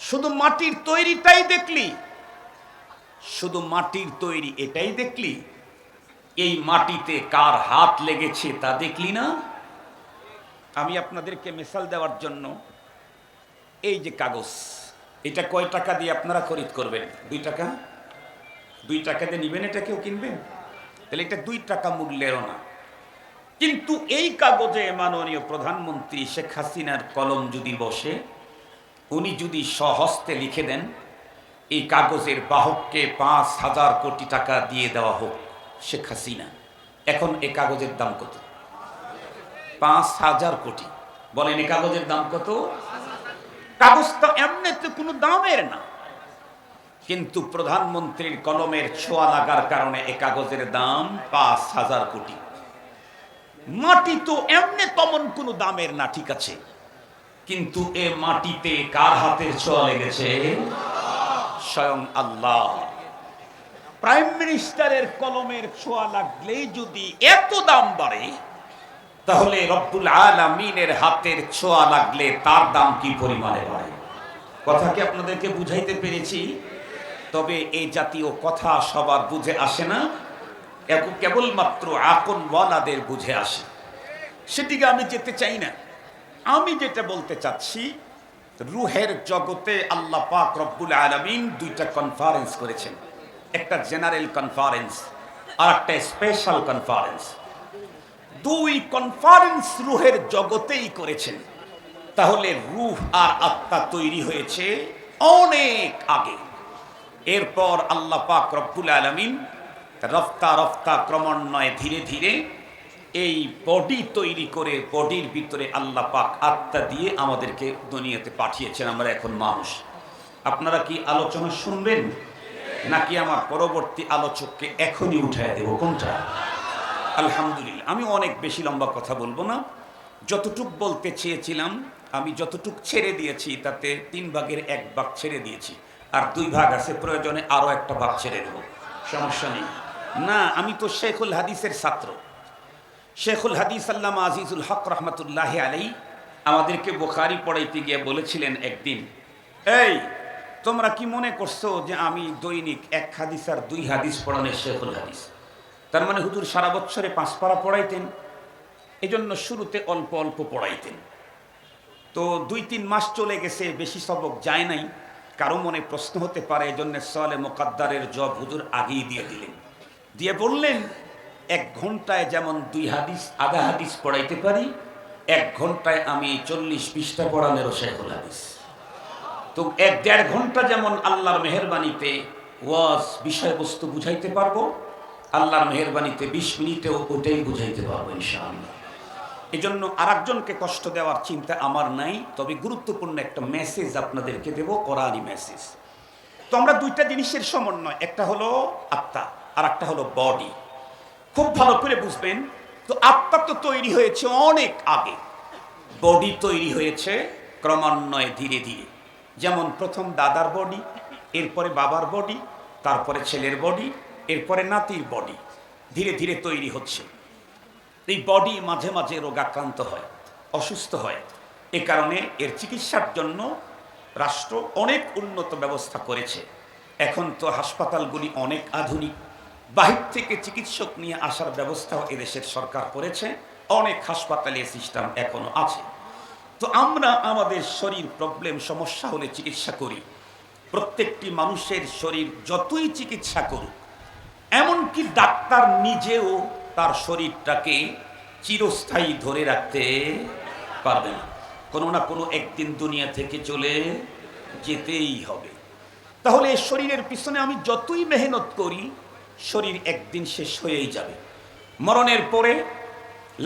শুধু মাটির তৈরিটাই দেখলি, শুধু মাটির তৈরি এটাই দেখলি, এই মাটিতে কার হাত লেগেছে তা দেখলি না? আমি আপনাদেরকে মিসাল দেওয়ার জন্য, এই যে কাগজ, এটা কয় টাকা দিয়ে আপনারা খরিদ করবেন? 2 টাকা। 2 টাকা দিয়ে নিবেন, এটা কেউ কিনবেন? তাহলে এটা 2 টাকা মূল্যেরও না। কিন্তু এই কাগজে মাননীয় প্রধানমন্ত্রী শেখ হাসিনার কলম যদি বসে, উনি যদি স্বহস্তে লিখে দেন, এই কাগজের বাহককে 5,000 কোটি টাকা দিয়ে দেওয়া হোক শেখ হাসিনা, এখন এই কাগজের দাম কত? 5,000 কোটি। বলেন এই কাগজের দাম কত? কাগজটা এমনিতে কোনো দামের না, কিন্তু প্রধানমন্ত্রীর কলমের ছোঁয়া লাগার কারণে এই কাগজের দাম 5,000 কোটি। মাটি তো এমনি তেমন কোনো দামের না, ঠিক আছে, কিন্তু এ মাটিতে কার হাতের ছোঁয়া লেগেছে? স্বয়ং আল্লাহ। প্রাইম মিনিস্টারের কলমের ছোঁয়া লাগলেই যদি এত দাম বাড়ে, তাহলে রব্বুল আলামিনের হাতের ছোঁয়া লাগলে তার দাম কি পরিমাণে বাড়ে? কথা কি আপনাদেরকে বুঝাইতে পেরেছি? তবে এই জাতীয় কথা সবার বুঝে আসে না, কেবলমাত্র আকলওয়ালাদের বুঝে আসে। সেদিকে আমি যেতে চাই না। আমি যেটা বলতে চাচ্ছি, রুহের জগতে আল্লাহ পাক রব্বুল আলামিন 2টা কনফারেন্স করেছেন, একটা জেনারেল কনফারেন্স আর একটা স্পেশাল কনফারেন্স। 2 কনফারেন্স রুহের জগতেই করেছেন। তাহলে রুহ আর আত্মা তৈরি হয়েছে অনেক আগে। এরপর আল্লাহ পাক রব্বুল আলামিন রফতা রফতা ক্রমান্বয়ে ধীরে ধীরে এই বডি তৈরি করে, বডির ভিতরে আল্লাহ পাক আত্মা দিয়ে আমাদেরকে দুনিয়াতে পাঠিয়েছেন। আমরা এখন মানুষ। আপনারা কি আলোচনা শুনবেন, নাকি আমার পরবর্তী আলোচককে এখনই উঠায় দেব? কোনটা? আলহামদুলিল্লাহ, আমি অনেক বেশি লম্বা কথা বলবো না। যতটুক বলতে চেয়েছিলাম আমি যতটুক ছেড়ে দিয়েছি, তাতে 3 ভাগের 1 ভাগ ছেড়ে দিয়েছি, আর 2 ভাগ আছে, প্রয়োজনে আরো একটা ভাগ ছেড়ে দেব, সমস্যা নেই। না, আমি তো শেখুল হাদিসের ছাত্র। শেখুল হাদিস আল্লামা আজিজুল হক রহমতুল্লাহ আলাইহি আমাদেরকে বুখারী পড়াইতে গিয়ে বলেছিলেন একদিন, এই তোমরা কি মনে করছো যে আমি দৈনিক 1 হাদিস আর 2 হাদিস পড়ানোর শেখুল হাদিস? তার মানে হুজুর সারা বছরে 5 পারা পড়াইতেন, এই জন্য শুরুতে অল্প অল্প পড়াইতেন। তো 2-3 মাস চলে গেছে, বেশি সবক যায় নাই। কারো মনে প্রশ্ন হতে পারে, এই জন্য সওয়ালে মুকাদ্দারের জব হুজুর আগেই দিয়ে দিলেন, দিয়ে বললেন 1 ঘন্টায় যেমন 2 হাদিস আধা হাদিস পড়াইতে পারি, 1 ঘন্টায় আমি 40 পৃষ্ঠা পড়ানোর শেখুল হাদিস। তো 1-1.5 ঘন্টা যেমন আল্লাহর মেহেরবানিতে ওয়াজ বিষয়বস্তু বুঝাইতে পারবো, আল্লাহর মেহেরবানিতে 20 মিনিটেও ওটাই বুঝাইতে পারবো ইনশাআল্লাহ। এই জন্য আরেকজনকে কষ্ট দেওয়ার চিন্তা আমার নাই, তবে গুরুত্বপূর্ণ একটা মেসেজ আপনাদেরকে দেব, কোরআনী মেসেজ। তো আমরা 2টা জিনিসের সমন্বয়, একটা হলো আত্মা আর একটা হলো বডি। খুব ভালো করে বুঝবেন। তো আত্মা তো তৈরি হয়েছে অনেক আগে, বডি তৈরি হয়েছে ক্রমান্বয়ে ধীরে ধীরে। যেমন প্রথম দাদার বডি, এরপরে বাবার বডি, তারপরে ছেলের বডি, এরপরে নাতির বডি, ধীরে ধীরে তৈরি হচ্ছে। এই বডি মাঝে মাঝে রোগাক্রান্ত হয়, অসুস্থ হয়। এ কারণে এর চিকিৎসার জন্য রাষ্ট্র অনেক উন্নত ব্যবস্থা করেছে। এখন তো হাসপাতালগুলি অনেক আধুনিক, বাহির থেকে চিকিৎসক নিয়ে আসার ব্যবস্থাও এদেশের সরকার করেছে। অনেক হাসপাতালে সিস্টেম এখনো আছে। তো আমরা আমাদের শরীর প্রবলেম সমস্যা হলে চিকিৎসা করি। প্রত্যেকটি মানুষের শরীর যতই চিকিৎসা করুক, এমনকি ডাক্তার নিজেও তার শরীরটাকে চিরস্থায়ী ধরে রাখতে পারবে না। কোনো না কোনো একদিন দুনিয়া থেকে চলে যেতেই হবে। তাহলে এই শরীরের পিছনে আমি যতই মেহনত করি, শরীর একদিন শেষ হয়েই যাবে। মরণের পরে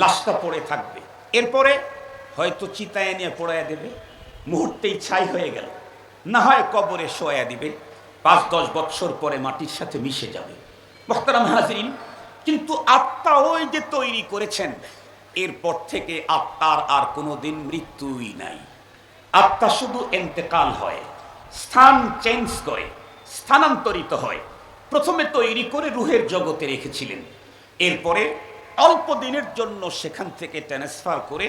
লাশটা পড়ে থাকবে, এরপরে হয়তো চিতায় নিয়ে পোড়াইয়া দেবে, মুহূর্তেই ছাই হয়ে গেল, না হয় কবরে শোয়া দিবে, 5-10 বছর পরে মাটির সাথে মিশে যাবে। মুহতারাম হাজিরিন, কিন্তু আত্মা ওই যে তৈরি করেছেন, এরপর থেকে আত্মার আর কোনোদিন মৃত্যুই নাই। আত্মা শুধু ইন্তেকাল হয়, স্থান চেঞ্জ করে, স্থানান্তরিত হয়। প্রথমে তৈরি করে রুহের জগতে রেখেছিলেন, এরপরে অল্প দিনের জন্য সেখান থেকে ট্রান্সফার করে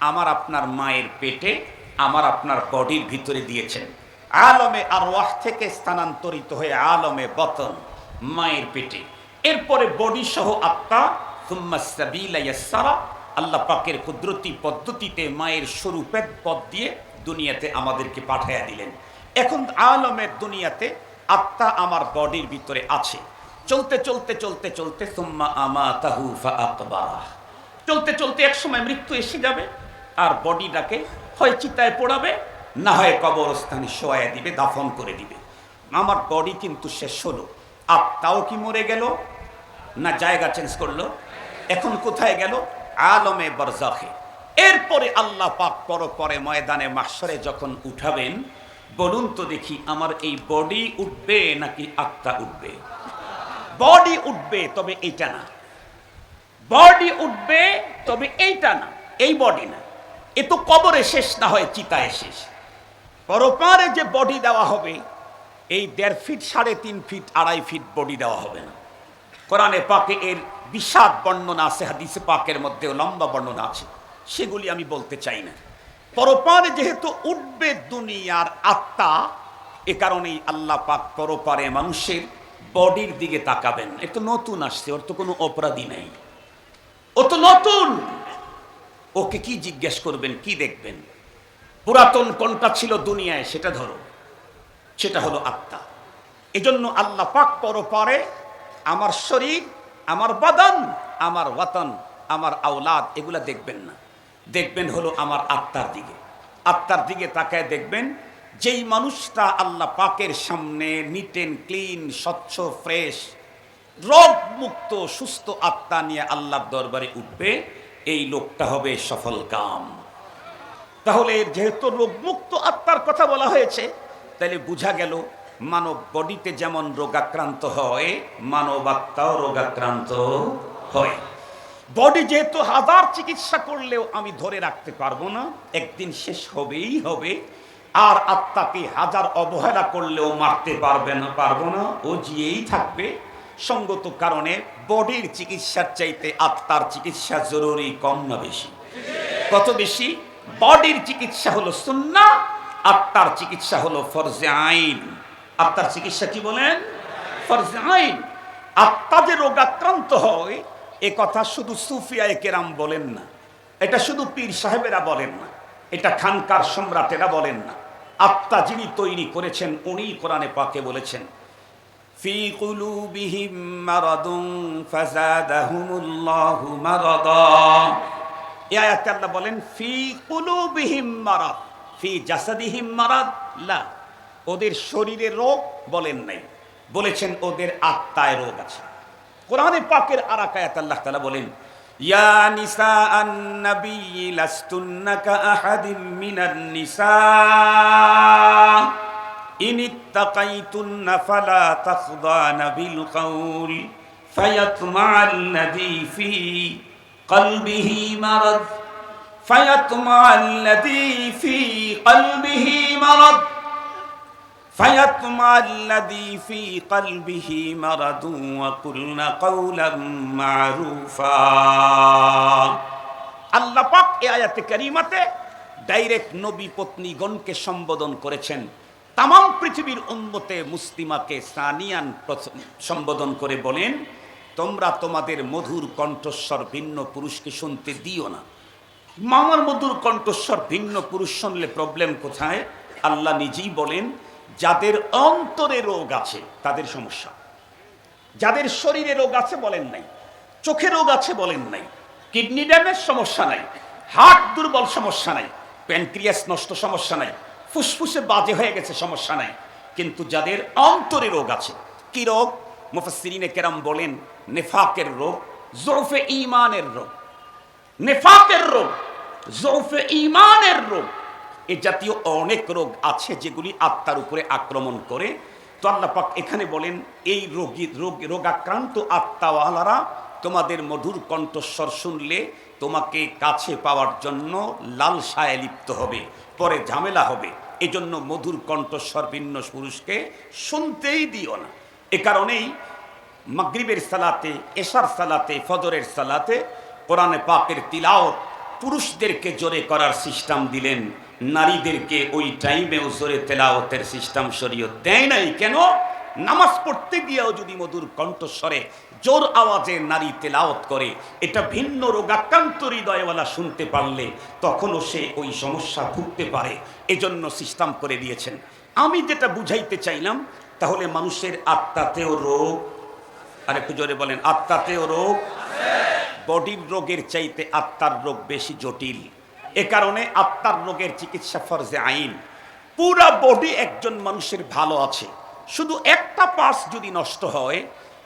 আমার আপনার মায়ের পেটে, আমার আপনার বডির ভিতরে দিয়েছেন। আলমে আরওয়াহ থেকে স্থানান্তরিত হয়ে আলমে বতন, মায়ের পেটে। এরপরে বডি সহ আত্মা, সুম্মা সাবিলা ইয়াসসারা, আল্লাহ পাকের কুদরতি পদ্ধতিতে মায়ের সরু পেট পথ দিয়ে দুনিয়াতে আমাদেরকে পাঠাইয়া দিলেন। এখন আলমের দুনিয়াতে আত্মা আমার বডির ভিতরে আছে। চলতে চলতে চলতে চলতে সুম্মা আমাতাহু ফাআকবারাহ, চলতে চলতে এক সময় মৃত্যু এসে যাবে, আর বডিটাকে হয় চিতায় পোড়াবে, না হয় কবরস্থানে শোয়া দিবে, দাফন করে দিবে। আমার বডি কিন্তু শেষ হলো, আত্মাও কি মরে গেল? না জায়গা চেঞ্জ করলো? এখন কোথায় গেল? আলমে বারজাখে। এরপরে আল্লাহ পাক পরে ময়দানে মাহশরে যখন উঠাবেন, বলুন তো দেখি আমার এই বডি উঠবে নাকি আত্মা উঠবে? বডি উঠবে, তবে এইটা না। বডি উঠবে, তবে এইটা না, এই বডি না। এ তো কবরে শেষ, না হয় চিতায় শেষ। পরপারে যে বডি দেওয়া হবে, এই 1.5 ফিট 3.5 ফিট 2.5 ফিট বডি দেওয়া হবে না। কোরআনে পাকে এর বিশাদ বর্ণনা আছে, হাদিসে পাকের মধ্যেও লম্বা বর্ণনা আছে, সেগুলি আমি বলতে চাই না। পরপারে যেহেতু উঠবে দুনিয়ার আত্মা, এ কারণেই আল্লাহ পাক পরপারে মানুষের বডির দিকে তাকাবেন। এ তো নতুন আসছে, ওর তো কোনো অপরাধী নেই, ও তো নতুন। ওকে কি জিজ্ঞেস করবেন, কি দেখবেন? পুরাতন কোনটা ছিল দুনিয়ায় সেটা ধরো, সেটা হলো আত্মা। এজন্য আল্লাহ পাক পরপারে আমার শরীর, আমার বাদান, আমার ওয়াতন, আমার আওলাদ এগুলা দেখবেন না, দেখবেন হলো আমার আত্মার দিকে। আত্মার দিকে তাকায় দেখবেন, যেই মানুষটা আল্লাহ পাকের সামনে নিট এন্ড ক্লিন, স্বচ্ছ, ফ্রেশ, রোগ মুক্ত, সুস্থ আত্মা নিয়ে আল্লাহর দরবারে উঠবে, এই লোকটা হবে সফল কাম। তাহলে যেহেতু রোগমুক্ত আত্মার কথা বলা হয়েছে, তাহলে বোঝা গেল মানব বডিতে যেমন রোগাক্রান্ত হয়, মানব আত্মাও রোগাক্রান্ত হয়। বডি যেহেতু হাজার চিকিৎসা করলেও আমি ধরে রাখতে পারবো না, একদিন শেষ হবেই হবে। আর আত্মাকে হাজার অবহেলা করলেও মারতে পারবো না, ও জিয়েই থাকবে। সঙ্গত কারণে বডির চিকিৎসার চাইতে আত্মার চিকিৎসা জরুরি, কম না বেশি? কত বেশি? বডির চিকিৎসা হলো সুন্নাহ, আত্মার চিকিৎসা হলো ফরজে আইন। আত্মার চিকিৎসা কি বলেন? ফরজে আইন। আত্মা যে রোগাক্রান্ত হয়, এ কথা শুধু সুফিয়ায়ে কেরাম বলেন না, এটা শুধু পীর সাহেবেরা বলেন না, এটা খানকার সম্রাটেরা বলেন না। আত্মা যিনি তৈরি করেছেন, উনি কোরআনে পাকে বলেছেন, ফি কুলুবিহিম মারাদুন ফাযাদাহুমুল্লাহু মারাদা। এই আয়াতে আল্লাহ বলেন ফি কুলুবিহিম মারাদ, ফি জাসাদিহিম মারাদ লা, ওদের শরীরে রোগ বলেন নাই, বলেছেন ওদের আত্মায় রোগ আছে। কোরআনে পাকের আরেক আয়াতে আল্লাহ তাআলা বলেন, ইয়া নিসাআন নবী লাস্তুন্না কাআহাদিম মিনান নিসা ইন ইত্তাকাইতুন্না ফালা তাখদানা বিল কওল ফায়াতমাআল্লাযী ফি কলবিহি মারাদ ফায়াতমাআল্লাযী ফি কলবিহি মারাদ ফায়াতমাআল্লাযী ফি কলবিহি মারাদ ওয়া কুলনা কওলাম মারুফা। আল্লাহ পাক এই আয়াতে কারিমাতে ডাইরেক্ট নবী পত্নীগণকে সম্বোধন করেছেন। তাম পৃথিবীর উম্মতে মুসলিমাকে সানিয়ান সম্বোধন করে বলেন, তোমরা তোমাদের মধুর কণ্ঠস্বর ভিন্ন পুরুষকে শুনতে দিও না। মামার মধুর কণ্ঠস্বর ভিন্ন পুরুষ শুনলে প্রবলেম কোথায়? আল্লাহ নিজেই বলেন, যাদের অন্তরে রোগ আছে তাদের সমস্যা। যাদের শরীরে রোগ আছে বলেন নাই, চোখে রোগ আছে বলেন নাই, কিডনি ড্যামেজ সমস্যা নাই, হার্ট দুর্বল সমস্যা নাই, প্যানক্রিয়াস নষ্ট সমস্যা নাই, ফুসফুসে বাজে হয়ে গেছে সমস্যা নাই। কিন্তু যাদের অন্তরে রোগ আছে, কি রোগ? মুফাসসিরিনে কেরাম বলেন নেফাকের রোগ, যৌফে ঈমানের রোগ। নেফাকের রোগ, যৌফে ঈমানের রোগ, এ জাতীয় অনেক রোগ আছে যেগুলি আত্মার উপরে আক্রমণ করে। তো আল্লাহ পাক এখানে বলেন, এই রোগাক্রান্ত আত্মাওয়ালারা তোমাদের মধুর কণ্ঠস্বর শুনলে তোমাকে কাছে পাওয়ার জন্য লালসায় লিপ্ত হবে, পরে ঝামেলা হবে। এজন্য মধুর কণ্ঠস্বর ভিন্ন পুরুষকে শুনতেই দিও না। এ কারণেই মাগরিবের সালাতে, এশার সালাতে, ফজরের সালাতে কোরআনে পাকের তিলাওয়াত পুরুষদেরকে জোরে করার সিস্টেম দিলেন, নারীদেরকে ওই টাইমেও জোরে তেলাওয়াতের সিস্টেম শরীয়ত দেয় নাই। কেন? নামাজ পড়তে গিয়েও যদি মধুর কণ্ঠস্বরে জোর আওয়াজে নারী তেলাওয়াত করে, এটা ভিন্ন রোগাক্রান্ত হৃদয়ওয়ালা শুনতে পারলে তখনও সে ওই সমস্যা ভুগতে পারে। এজন্য সিস্টেম করে দিয়েছেন। আমি যেটা বুঝাইতে চাইলাম, তাহলে মানুষের আত্মাতেও রোগ, আর একটু জোরে বলেন, আত্মাতেও রোগ। বডির রোগের চাইতে আত্মার রোগ বেশি জটিল। এ কারণে আত্মার রোগের চিকিৎসা ফরজে আইন। পুরা বডি একজন মানুষের ভালো আছে, শুধু একটা পার্টস যদি নষ্ট হয়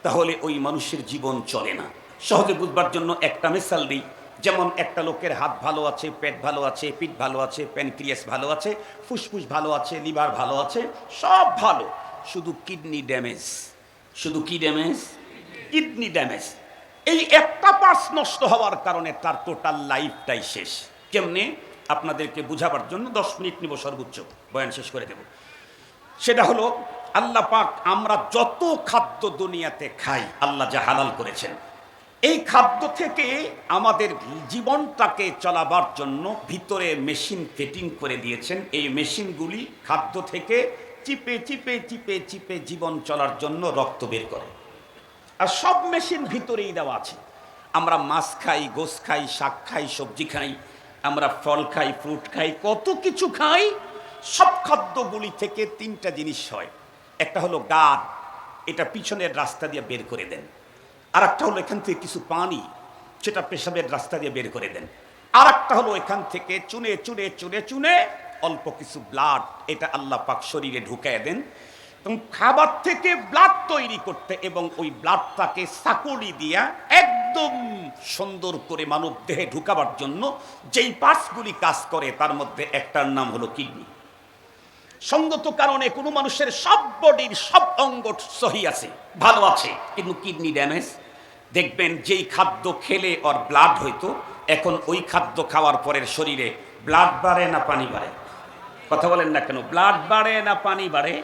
তাহলে ওই মানুষের জীবন চলে না। সহজে বুঝবার জন্য একটা মিসাল দিই। যেমন একটা লোকের হাত ভালো আছে, পেট ভালো আছে, পিঠ ভালো আছে, প্যানক্রিয়াস ভালো আছে, ফুসফুস ভালো আছে, লিভার ভালো আছে, সব ভালো, শুধু কিডনি ড্যামেজ। শুধু কি ড্যামেজ? Kidney damage. এই একটা পার্টস নষ্ট হওয়ার কারণে তার টোটাল লাইফটাই শেষ। কেমনে? আপনাদেরকে বুঝাবার জন্য 10 মিনিট নিব সর্বোচ্চ, বয়ান শেষ করে দেব। সেটা হলো, আল্লাহ পাক আমরা যত খাদ্য দুনিয়াতে খাই, আল্লাহ যা হালাল করেছেন, এই খাদ্য থেকে আমাদের জীবনটাকে চলাবার জন্য ভিতরে মেশিন ফিটিং করে দিয়েছেন। এই মেশিনগুলি খাদ্য থেকে চিপে চিপে চিপে চিপে জীবন চলার জন্য রক্ত বের করে। আর সব মেশিন ভিতরেই দেওয়া আছে। আমরা মাছ খাই, গোশ খাই, শাক খাই, সবজি খাই, আমরা ফল খাই, ফ্রুট খাই, কত কিছু খাই। সব খাদ্যগুলি থেকে 3টা জিনিস হয়। একটা হলো গাদ, এটা পিছনের রাস্তা দিয়ে বের করে দেন। আর একটা হলো এখান থেকে কিছু পানি, সেটা পেশাবের রাস্তা দিয়ে বের করে দেন। আর একটা হলো এখান থেকে চুনে চুনে চুনে চুনে অল্প কিছু ব্লাড, এটা আল্লাহ পাক শরীরে ঢুকায় দেন। এবং খাবার থেকে ব্লাড তৈরি করতে এবং ওই ব্লাডটাকে সাকুলি দিয়া একদম সুন্দর করে মানব দেহে ঢুকাবার জন্য যেই পার্টসগুলি কাজ করে তার মধ্যে একটার নাম হলো কিডনি। সঙ্গত কারণে কোনো মানুষের সব বডির সব অঙ্গ সহি আছে, ভালো আছে, কিন্তু কিডনি ড্যামেজ। দেখবেন যেই খাদ্য খেলে ওর ব্লাড হইতো, এখন ওই খাদ্য খাওয়ার পরের শরীরে ব্লাড বাড়ে না পানি বাড়ে? কথা বলেন না কেন? ব্লাড বাড়ে না পানি বাড়ে?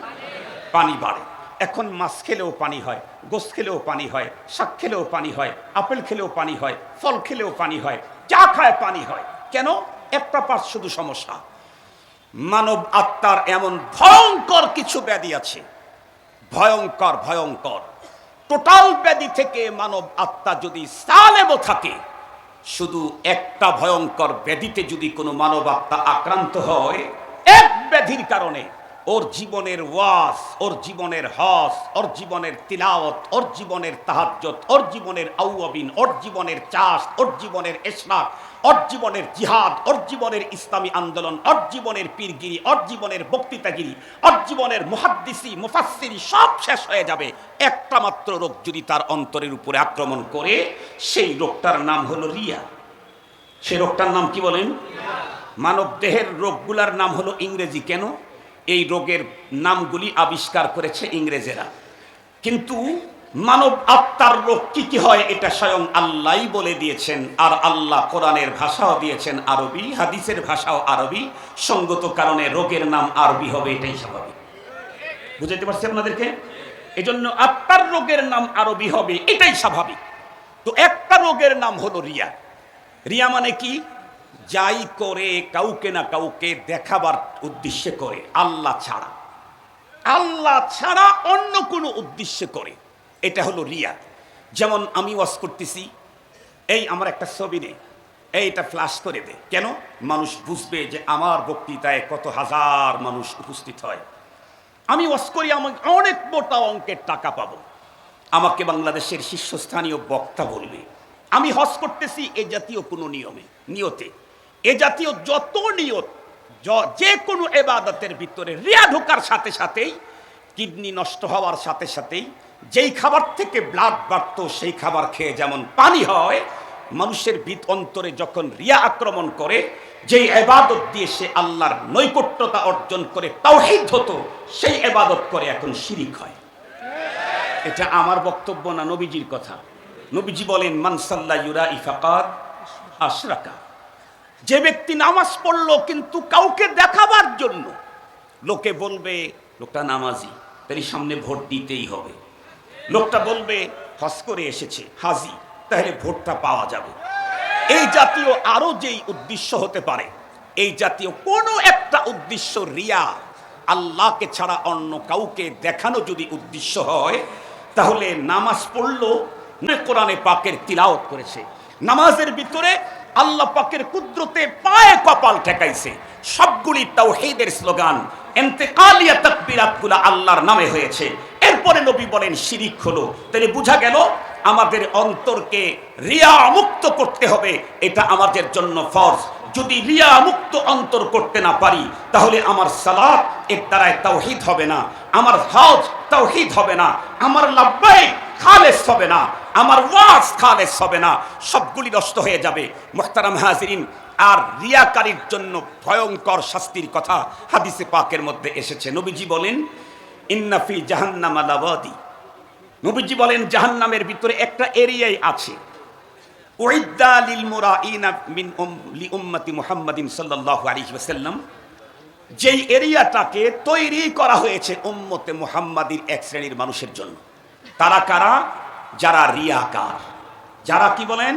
পানি বাড়ে। এখন মাছ খেলেও পানি হয়, গোশত খেলেও পানি হয়, শাক খেলেও পানি হয়, আপেল খেলেও পানি হয়, ফল খেলেও পানি হয়, চা খায় পানি হয়। কেন? একটা পার্ট শুধু সমস্যা। মানব আত্মার এমন ভয়ঙ্কর কিছু ব্যাধি আছে, ভয়ঙ্কর ভয়ঙ্কর। টোটাল ব্যাধি থেকে মানব আত্মা যদি সালেমও থাকে, শুধু একটা ভয়ঙ্কর ব্যাধিতে যদি কোনো মানব আত্মা আক্রান্ত হয়, এক ব্যাধির কারণে ওর জীবনের ওয়াজ, ওর জীবনের হজ, ওর জীবনের তিলাওয়াত, ওর জীবনের তাহাজ্জুদ, ওর জীবনের আউয়াবিন, ওর জীবনের চাষ, ওর জীবনের ইশরাক, ওর জীবনের জিহাদ, ওর জীবনের ইসলামী আন্দোলন, ওর জীবনের পীরগিরি, ওর জীবনের বক্তৃতাগিরি, ওর জীবনের মুহাদ্দিসি মুফাসসিরি সব শেষ হয়ে যাবে। একটা মাত্র রোগ যদি তার অন্তরের উপরে আক্রমণ করে, সেই রোগটার নাম হলো রিয়া। সেই রোগটার নাম কি বলেন? মানব দেহের রোগগুলার নাম হলো ইংরেজি। কেন? এই রোগের নামগুলি আবিষ্কার করেছে ইংরেজেরা, কিন্তু মানব আত্মার রোগ কি কি হয় এটা স্বয়ং আল্লাহই বলে দিয়েছেন। আর আল্লাহ কোরআনের ভাষাও দিয়েছেন আরবি, হাদিসের ভাষাও আরবি। সঙ্গত কারণে রোগের নাম আরবি হবে, এটাই স্বাভাবিক। বুঝাইতে পারছি আপনাদেরকে? এজন্য আত্মার রোগের নাম আরবি হবে, এটাই স্বাভাবিক। তো একটা রোগের নাম হলো রিয়া। রিয়া মানে কি? যাই করে কাউকে না কাউকে দেখাবার উদ্দেশ্যে করে, আল্লাহ ছাড়া, আল্লাহ ছাড়া অন্য কোনো উদ্দেশ্যে করে, এটা হলো রিয়া। যেমন আমি ওয়াজ করতেছি, এই আমার একটা ছবি নে, এইটা ফ্ল্যাশ করে দে। কেন? মানুষ বুঝবে যে আমার বক্তৃতায় কত হাজার মানুষ উপস্থিত হয়। আমি ওয়াজ করি, আমাকে অনেক মোটা অঙ্কের টাকা পাবো, আমাকে বাংলাদেশের শীর্ষস্থানীয় বক্তা বলবে। আমি হজ করতেছি এ জাতীয় কোনো নিয়তে, এ জাতীয় যত নিয়ত, যে কোনো এবাদতের ভিতরে রিয়া ঢোকার সাথে সাথেই, কিডনি নষ্ট হওয়ার সাথে সাথেই, যেই খাবার থেকে ব্লাড বাড়তো সেই খাবার খেয়ে যেমন পানি হয়, মানুষের অন্তরে যখন রিয়া আক্রমণ করে, যেই এবাদত দিয়ে সে আল্লাহর নৈকট্যতা অর্জন করে তাওহীদ হতো, সেই এবাদত করে এখন শিরিক হয়। এটা আমার বক্তব্য না, নবীজির কথা। নবীজি বলেন, মান সাল্লা ইউরাই ফাকাদ আশরাকা। যে ব্যক্তি নামাজ পড়লো কিন্তু কাউকে দেখাবার জন্য, লোকে বলবে লোকটা নামাজি, তাই সামনে ভোট দিতেই হবে। লোকটা বলবে হজ করে এসেছে, হাজি, তাহলে ভোটটা পাওয়া যাবে। এই জাতীয় আরো যেই উদ্দেশ্য হতে পারে, এই জাতীয় কোনো একটা উদ্দেশ্য রিয়া, আল্লাহকে ছাড়া অন্য কাউকে দেখানো যদি উদ্দেশ্য হয়, তাহলে নামাজ পড়লো, কোরআনে পাকের তিলাওয়াত করেছে, নামাজের ভিতরে আল্লাহ পাকের কুদরতে পায়ে কপাল ঠেকাইছে, সবগুলি তাওহীদের স্লোগান, ইন্তেকালিয়া তাকবীরাতগুলো আল্লাহর নামে হয়েছে। এরপরে নবী বলেন শিরিক হলো। তাহলে বোঝা গেল আমাদের অন্তরকে রিয়া মুক্ত করতে হবে, এটা আমাদের জন্য ফরজ। যদি রিয়া মুক্ত অন্তর করতে না পারি, তাহলে আমার সালাত এর দ্বারায় তাওহীদ হবে না, আমার হজ তাওহীদ হবে না, আমার লাব্বাইক খালেস হবে না, আমার ওয়াজ খালেস হবে না, সবগুলি নষ্ট হয়ে যাবে। মুহতারাম হাজিরিন, আর রিয়াকারীর জন্য ভয়ঙ্কর শাস্তির কথা হাদিসে পাকের মধ্যে এসেছে। নবীজি বলেন ইন্না ফি জাহান্নামা লাওয়াদি, নবীজি বলেন জাহান্নামের ভিতরে একটা এরিয়াই আছে, উইদ্দা লিল মুরাইনা মিন উম্মতি মুহাম্মাদিন সাল্লাল্লাহু আলাইহি ওয়াসাল্লাম, যেই এরিয়াটাকে তৈরি করা হয়েছে উম্মতে মুহাম্মাদির এক শ্রেণীর মানুষের জন্য। তারা কারা? যারা রিয়াকার, যারা কি বলেন,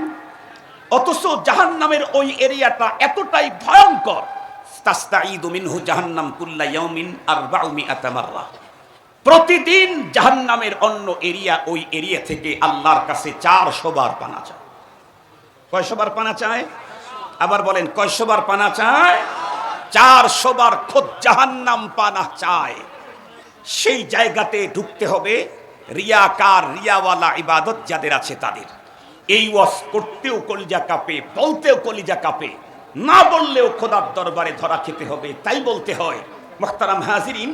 অথচ জাহান্নামের ওই এরিয়াটা এতটাই ভয়ঙ্কর, তাস্তাঈদু মিনহু জাহান্নাম কুল্লা ইয়াউমিন 400 মাররা, প্রতিদিন জাহান্নামের অন্য এরিয়া ওই এরিয়া থেকে আল্লাহর কাছে 400 বার পানা চায়। কয়শো বার পানা চায়? আবার বলেন কয়শো বার পানা চায়? 400 বার খোদ জাহান্নাম পানা চায়। সেই জায়গাতে ঢুকতে হবে রিয়াকার, রিয়াওয়ালা ইবাদত যাদের আছে তাদের। এই ওয়াজ করতেও কলিজা কাঁপে, বলতেও কলিজা কাঁপে, না বললেও খোদার দরবারে ধরা খেতে হবে, তাই বলতে হয়। মুহতারাম হাজিরিন,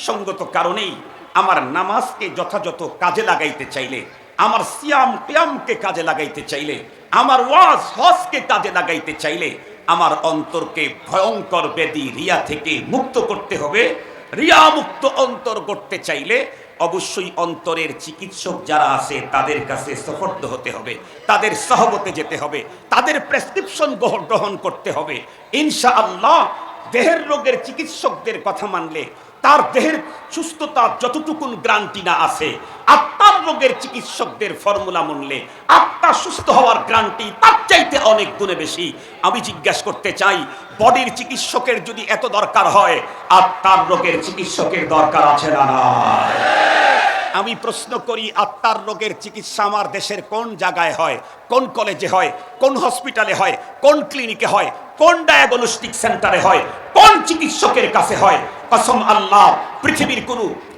সঙ্গত কারণেই আমার নামাজকে যথাযথ কাজে লাগাইতে চাইলে, আমার সিয়াম কিয়ামকে কাজে লাগাইতে চাইলে, আমার ওয়াজ হজকে কাজে লাগাইতে চাইলে, আমার অন্তরকে ভয়ঙ্কর ব্যাধি রিয়া থেকে মুক্ত করতে হবে। রিয়া মুক্ত অন্তর করতে চাইলে অবশ্যই অন্তরের চিকিৎসক যারা আছে তাদের কাছে সফর্দ হতে হবে, তাদের সহবতে যেতে হবে, তাদের প্রেসক্রিপশন গ্রহণ করতে হবে। ইনশাআল্লাহ দেহের রোগের চিকিৎসকদের কথা মানলে তার দেহের সুস্থতার যতটুকুন গ্যারান্টি না আছে, আত্মার রোগের চিকিৎসকদের ফর্মুলা মানলে আত্মা সুস্থ হওয়ার গ্যারান্টি তার চাইতে অনেক গুণে বেশি। আমি জিজ্ঞাসা করতে চাই, বডির চিকিৎসকের যদি এত দরকার হয়, আত্মার রোগের চিকিৎসকের দরকার আছে না? আমি প্রশ্ন করি, আত্মার রোগের চিকিৎসা আমার দেশের কোন জায়গায় হয়, কোন কলেজে হয়, কোন হসপিটালে হয়, কোন ক্লিনিকে হয়, কোন ডায়াগনস্টিক সেন্টারে হয়, কোন চিকিৎসকের কাছে হয়? কসম আল্লাহ, পৃথিবীর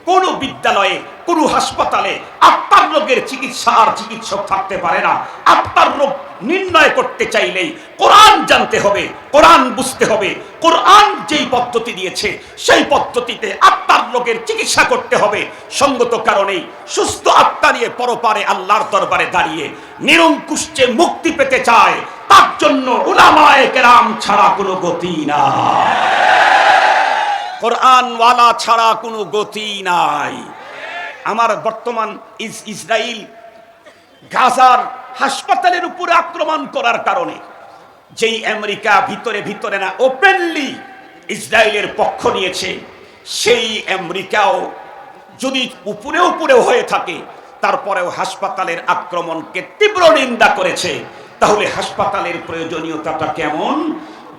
কোন বিদ্যালয়ে, কোন হাসপাতালে আত্মার রোগের চিকিৎসা আর চিকিৎসক থাকতে পারে না। আত্মার রোগ নির্ণয় করতে চাইলেই কোরআন জানতে হবে, কোরআন বুঝতে হবে। কোরআন যেই পদ্ধতি দিয়েছে সেই পদ্ধতিতে আত্মার রোগের চিকিৎসা করতে হবে। সঙ্গত কারণেই সুস্থ আত্মা নিয়ে পরপারে আল্লাহর দরবারে দাঁড়িয়ে নিরঙ্কুশ যে মুক্তি পেতে চায়, তার জন্য উলামায়ে কেরাম ছাড়া কোনো গতি নাই, কোরআন ওয়ালা ছাড়া কোনো গতি নাই। আমার বর্তমান ইসরায়েল গাজার হাসপাতালের উপরে আক্রমণ করার কারণে যেই আমেরিকা ভিতরে ভিতরে না ওপেনলি ইসরায়েলের পক্ষ নিয়েছে, সেই আমেরিকাও যদি উপরে উপরে হয়ে থাকে, তারপরেও হাসপাতালের আক্রমণকে তীব্র নিন্দা করেছে। তাহলে হাসপাতালের প্রয়োজনীয়তাটা কেমন?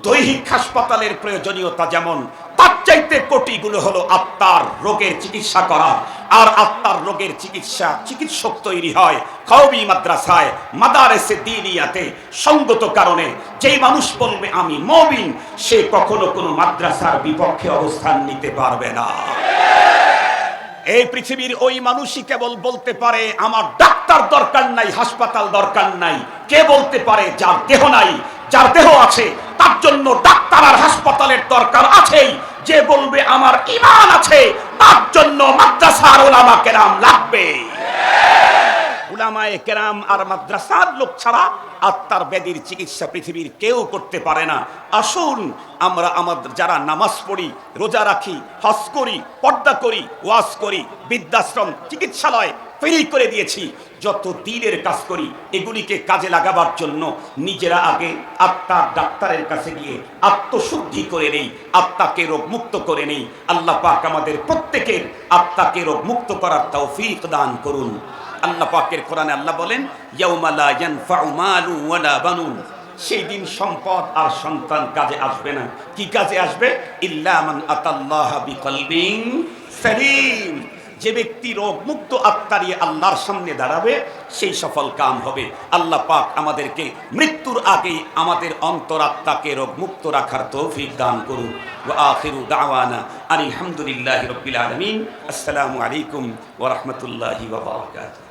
দৈহিক হাসপাতালের প্রয়োজনীয়তা যেমন, তার চাইতে কোটিগুলো হলো আত্মার রোগের চিকিৎসা করা। আর আত্মার রোগের চিকিৎসক তৈরি হয় কওমি মাদ্রাসায়, মাদারেসে দ্বীনিয়াতে। সঙ্গত কারণে যেই মানুষ বলবে আমি মুমিন, সে কখনো কোনো মাদ্রাসার বিপক্ষে অবস্থান নিতে পারবে না। এই পৃথিবীর ওই মানুষই কেবল বলতে পারে আমার ডাক্তার দরকার নাই, হাসপাতাল দরকার নাই। কে বলতে পারে? যার দেহ নাই। যার দেহ আছে তার জন্য ডাক্তার আর হাসপাতালের দরকার আছেই। যে বলবে আমার ঈমান আছে, তার জন্য মাদ্রাসার উলামা কেরাম লাগবে। উলামায়ে কেরাম আর মাদ্রাসার লোক ছাড়া আত্মার ব্যাধির চিকিৎসা পৃথিবীর কেউ করতে পারে না। আসুন আমরা আমাদের যারা নামাজ পড়ি, রোজা রাখি, হজ করি, পর্দা করি, ওয়াজ করি, বৃদ্ধাশ্রম, চিকিৎসালয় ফ্রি করে দিয়েছি, যত দ্বীনের কাজ করি, এগুলিকে কাজে লাগাবার জন্য নিজেরা আগে আত্মার ডাক্তারের কাছে গিয়ে আত্মশুদ্ধি করে নেই, আত্মাকে রোগ মুক্ত করে নেই। আল্লাহ পাক আমাদের প্রত্যেকের আত্মাকে রোগ মুক্ত করার তৌফিক দান করুন। আল্লাহ পাকের কোরআনে আল্লাহ বলেন, ইয়াউমা লা ইয়ানফাউ মালু ওয়ালা বানুন সেই দিন সম্পদ আর সন্তান কাজে আসবে না। কি কাজে আসবে? ইল্লা মান আতাল্লাহ বিকলবিন সালিম। যে ব্যক্তি রোগমুক্ত আত্মা নিয়ে আল্লাহর সামনে দাঁড়াবে সেই সফল কাম হবে। আল্লাহ পাক আমাদেরকে মৃত্যুর আগেই আমাদের অন্তরাত্মাকে রোগমুক্ত রাখার তৌফিক দান করুন। ওয়া আখিরু দাওয়ানা আলহামদুলিল্লাহি রাব্বিল আলামিন। আসসালামু আলাইকুম ওয়া রাহমাতুল্লাহি ওয়া বারাকাতুহু।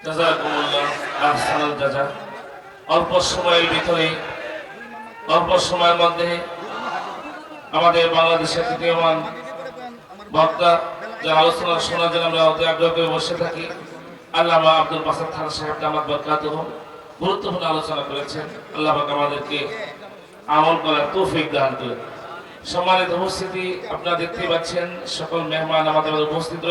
জাযাকুমুল্লাহ আহসানুল জাযা। অল্প সময়ের ভিতরে, অল্প সময়ের মধ্যে আমাদের বাংলাদেশের তৃতীয়মান বক্তা যে আলোচনা শোনার জন্য আমরা অতি আগ্রহ করে বসে থাকি, আল্লামা আব্দুল বাসাত খান সাহেব দামাত বরকাতুহু গুরুত্বপূর্ণ আলোচনা করেছেন। আল্লাহ পাক আমাদেরকে আমল করার তৌফিক দান করুন। সম্মানিত উপস্থিতি, আপনারা দেখতেই পাচ্ছেন সকল মেহমান আমাদের উপস্থিত রয়েছে।